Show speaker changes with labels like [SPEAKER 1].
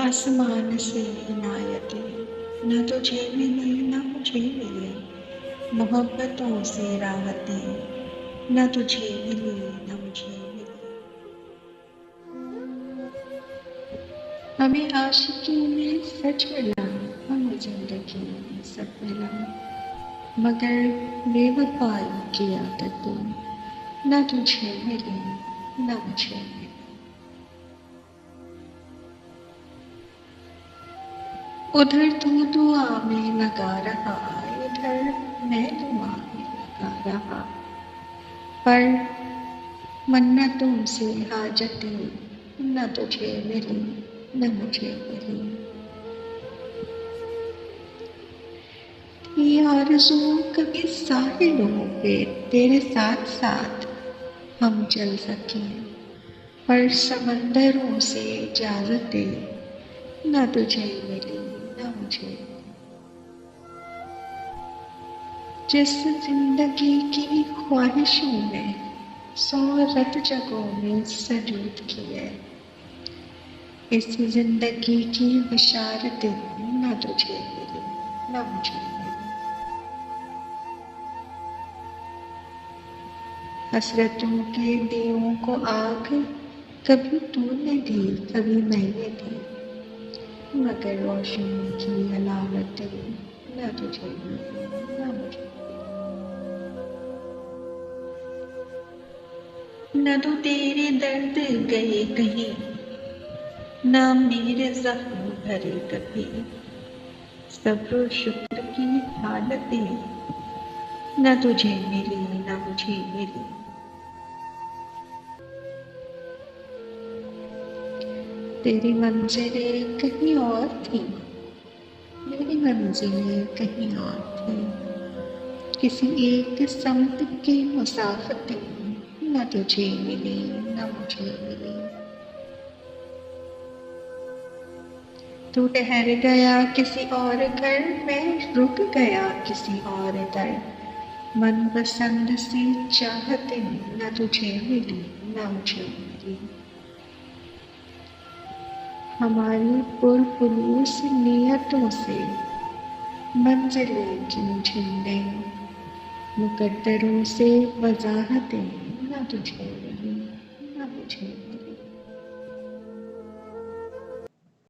[SPEAKER 1] आसमान से इनायतें न तुझे मिली न मुझे मिली, मोहब्बतों से राहतें न तुझे मिली न मुझे मिली। हमें आशिकी में सच मिला, हमें जिंदगी में सब मिला, मगर बेवफाई की आदतें न तुझे मिली न मुझे मिली। उधर तू दुआ में लगा रहा, इधर मैं दुआ में लगा रहा, पर मन्नतों से हाजतें न तुझे मिली न मुझे मिली। ये आरज़ू कभी साहिलों पे तेरे साथ साथ हम चल सकें, पर समंदरों से इजाज़तें न तुझे मिली न मुझे मिली। जिस जिंदगी की ख्वाहिशों में 100 रत जगहों में सजूद किए, इस जिंदगी की बशारतें न तुझे मिली न मुझे मिली। हसरतों के दियों को आग कभी तूने दी कभी मैंने दी, मगर रोशनी की अलामतें न तुझे मिली न मुझे। न तो तेरे दर्द गए कहीं, न मेरे जख्म भरे कभी, सब्र शुक्र की हालतें न तुझे मिली न मुझे मिली। तेरी मंजिलें कहीं और थी, मेरी मंजिलें कहीं और थी, किसी एक समत की मुसाफतें न तुझे मिली न मुझे मिली। तू ठहर गया किसी और घर, मैं रुक गया किसी और दर, मनपसंद सी चाहतें न तुझे मिली न मुझे मिली। हमारी पुरफुलूस नियतों से मंजिलें क्यों छिन गईं, मुकद्दरों से वजाहतें न तुझे मिली न मुझे।